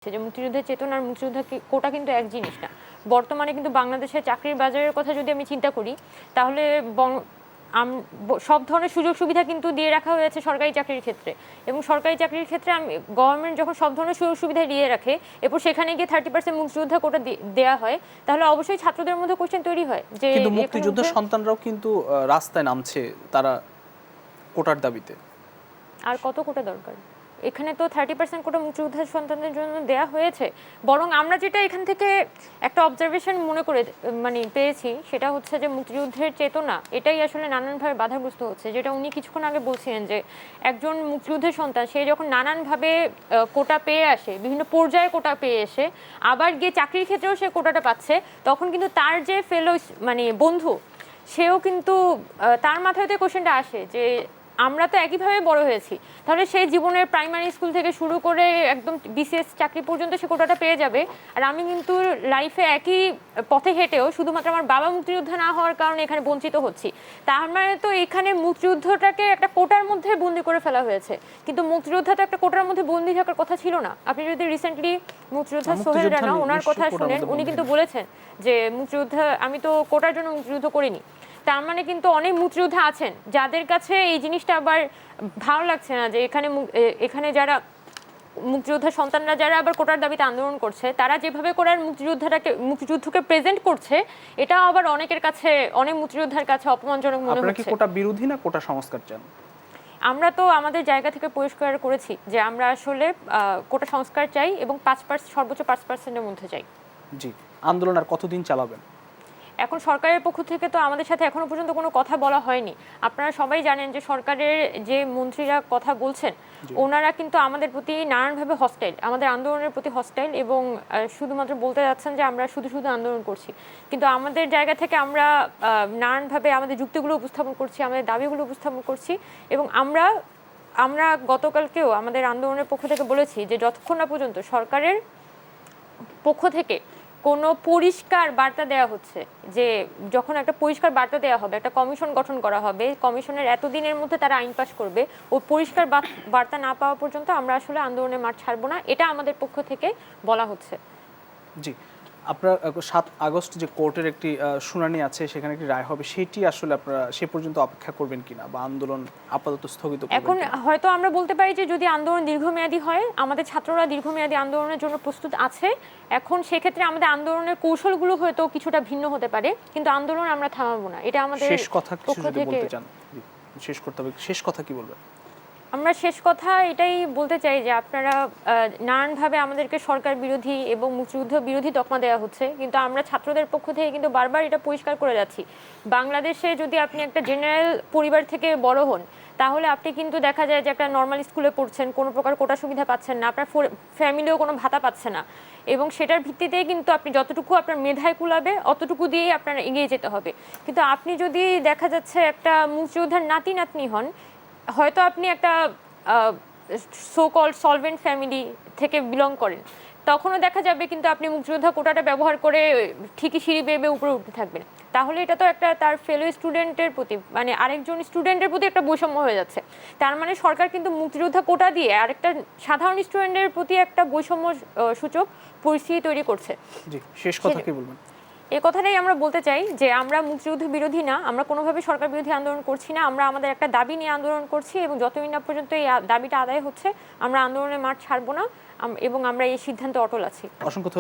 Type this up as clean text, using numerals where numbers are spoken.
যে মুক্তিযুদ্ধের চেতনা আর মুক্তিযোদ্ধা কোটা কিন্তু এক জিনিস না। বর্তমানে কিন্তু বাংলাদেশের চাকরির বাজারের কথা যদি আমি চিন্তা করি, তাহলে সব ধরনের সুযোগ সুবিধা কিন্তু দিয়ে রাখা হয়েছে সরকারি চাকরির ক্ষেত্রে, এবং সরকারি চাকরির ক্ষেত্রে গভর্নমেন্ট যখন সব ধরনের সুযোগ সুবিধা দিয়ে রাখে, এরপর সেখানে গিয়ে 30% মুক্তিযোদ্ধা কোটা দেওয়া হয়, তাহলে অবশ্যই ছাত্রদের মধ্যে কোশ্চেন তৈরি হয় যে কিন্তু মুক্তিযুদ্ধের সন্তানরাও কিন্তু রাস্তায় নামছে তারা কোটার দাবিতে। আর কত কোটা দরকার? এখানে তো 30% কোটা মুক্তিযোদ্ধার সন্তানদের জন্য দেয়া হয়েছে। বরং আমরা যেটা এখান থেকে একটা অবজারভেশন মনে করে পেয়েছি, সেটা হচ্ছে যে মুক্তিযুদ্ধের চেতনা এটাই আসলে নানানভাবে বাধাগ্রস্ত হচ্ছে। যেটা উনি কিছুক্ষণ আগে বলছিলেন যে একজন মুক্তিযুদ্ধের সন্তান সে যখন নানানভাবে কোটা পেয়ে আসে, বিভিন্ন পর্যায়ে কোটা পেয়ে এসে আবার গিয়ে চাকরির ক্ষেত্রেও সে কোটাটা পাচ্ছে, তখন কিন্তু তার যে ফেলো বন্ধু, সেও কিন্তু তার মাথায় তো কোশ্চেনটা আসে যে আমরা তো একইভাবে বড় হয়েছি, তাহলে সেই জীবনের প্রাইমারি স্কুল থেকে শুরু করে একদম বিসিএস চাকরি পর্যন্ত সে কোটাটা পেয়ে যাবে, আর আমি কিন্তু লাইফে একই পথে হেঁটেও শুধুমাত্র আমার বাবা মুক্তিযোদ্ধা না হওয়ার কারণে এখানে বঞ্চিত হচ্ছি। তার মানে তো এখানে মুক্তিযুদ্ধটাকে একটা কোটার মধ্যে বন্দি করে ফেলা হয়েছে, কিন্তু মুক্তিযোদ্ধা তো একটা কোটার মধ্যে বন্দি থাকার কথা ছিল না। আপনি যদি রিসেন্টলি মুক্তিযোদ্ধা সোহেল রানা ওনার কথা শুনেন, উনি কিন্তু বলেছেন যে মুক্তিযোদ্ধা আমি তো কোটার জন্য মুক্তিযুদ্ধ করিনি। তার মানে কিন্তু অনেক মুক্তিযোদ্ধা আছেন যাদের কাছে এই জিনিসটা আবার ভালো লাগছে না, যে এখানে যারা মুক্তিযোদ্ধার সন্তানরা যারা আবার কোটার দাবিতে আন্দোলন করছে, তারা যেভাবে করে মুক্তিযুদ্ধকে প্রেজেন্ট করছে, এটা আবার অনেকের কাছে, অনেক মুক্তিযোদ্ধার কাছে অপমানজনক মনে হচ্ছে। আপনারা কি কোটা বিরোধী না কোটা সংস্কার চান? আমরা তো আমাদের জায়গা থেকে পরিষ্কার করেছি যে আমরা আসলে কোটা সংস্কার চাই এবং 5% সর্বোচ্চ 5%-এর মধ্যে চাই। জি, আন্দোলন আর কতদিন চালাবেন? এখন সরকারের পক্ষ থেকে তো আমাদের সাথে এখনো পর্যন্ত কোনো কথা বলা হয়নি। আপনারা সবাই জানেন যে সরকারের যে মন্ত্রীরা কথা বলছেন, ওনারা কিন্তু আমাদের প্রতি নানানভাবে হস্টাইল, আমাদের আন্দোলনের প্রতি হস্টাইল, এবং শুধুমাত্র বলতে যাচ্ছেন যে আমরা শুধু আন্দোলন করছি, কিন্তু আমাদের জায়গা থেকে আমরা নানানভাবে আমাদের যুক্তিগুলো উপস্থাপন করছি, আমাদের দাবিগুলো উপস্থাপন করছি, এবং আমরা গতকালকেও আমাদের আন্দোলনের পক্ষ থেকে বলেছি যে যতক্ষণ না পর্যন্ত সরকারের পক্ষ থেকে কোনো পরিষ্কার বার্তা দেওয়া হচ্ছে, যে যখন একটা পরিষ্কার বার্তা দেওয়া হবে, একটা কমিশন গঠন করা হবে, কমিশনের এতদিনের মধ্যে তারা আইন পাশ করবে, ওই পরিষ্কার বার্তা না পাওয়া পর্যন্ত আমরা আসলে আন্দোলনের মাঠ ছাড়বো না, এটা আমাদের পক্ষ থেকে বলা হচ্ছে। জি, আপনার 7 আগস্ট যে কোর্টের একটি শুনানি আছে, সেখানে একটি রায় হবে, সেটি আসলে আপনারা সে পর্যন্ত অপেক্ষা করবেন কিনা, বা আন্দোলন আপাতত স্থগিত করবেন? এখন হয়তো আমরা বলতে পারি যে যদি আন্দোলন দীর্ঘমেয়াদী হয়, আমাদের ছাত্ররা দীর্ঘমেয়াদী আন্দোলনের জন্য প্রস্তুত আছে। এখন সেক্ষেত্রে আমাদের আন্দোলনের কৌশলগুলো হয়তো কিছুটা ভিন্ন হতে পারে, কিন্তু আন্দোলন আমরা থামাবো না, এটা আমাদের শেষ কথা কিছু যদি থেকে বলতে চান। শেষ করতে হবে, শেষ কথা কি বলবেন? আমরা শেষ কথা এটাই বলতে চাই যে আপনারা নানানভাবে আমাদেরকে সরকার বিরোধী এবং মুক্তিযুদ্ধ বিরোধী তকমা দেওয়া হচ্ছে, কিন্তু আমরা ছাত্রদের পক্ষ থেকে কিন্তু বারবার এটা পরিষ্কার করে যাচ্ছি, বাংলাদেশে যদি আপনি একটা জেনারেল পরিবার থেকে বড় হন, তাহলে আপনি কিন্তু দেখা যায় যে একটা নর্মাল স্কুলে পড়ছেন, কোনো প্রকার কোটা সুবিধা পাচ্ছেন না, আপনার ফ্যামিলিও কোনো ভাতা পাচ্ছে না, এবং সেটার ভিত্তিতেই কিন্তু আপনি যতটুকু আপনার মেধায় কুলাবে অতটুকু দিয়েই আপনার এগিয়ে যেতে হবে। কিন্তু আপনি যদি দেখা যাচ্ছে একটা মুক্তিযোদ্ধার নাতি নাতনি হন, হয়তো আপনি একটা সো কল্ড সলভেন্ট ফ্যামিলি থেকে বিলং করেন, তখনও দেখা যাবে কিন্তু আপনি মুক্তিযোদ্ধা কোটাটা ব্যবহার করে ঠিকই সিঁড়ি বেয়ে উপরে উঠতে থাকবেন, তাহলে এটা তো একটা তার ফেলো স্টুডেন্টের প্রতি, আরেকজন স্টুডেন্টের প্রতি একটা বৈষম্য হয়ে যাচ্ছে। তার মানে সরকার কিন্তু মুক্তিযোদ্ধা কোটা দিয়ে আরেকটা সাধারণ স্টুডেন্টের প্রতি একটা বৈষম্য সূচক পরিস্থিতি তৈরি করছে। জি, শেষ কথা কি বলবেন? এই কথাটাই আমরা বলতে চাই যে আমরা মুক্তিযুদ্ধ বিরোধী না, আমরা কোনোভাবে সরকার বিরোধী আন্দোলন করছি না, আমরা আমাদের একটা দাবি নিয়ে আন্দোলন করছি, এবং যতদিন না পর্যন্ত এই দাবিটা আদায় হচ্ছে আমরা আন্দোলনের মাঠ ছাড়বো না, এবং আমরা এই সিদ্ধান্তে অটল আছি। অসংখ্য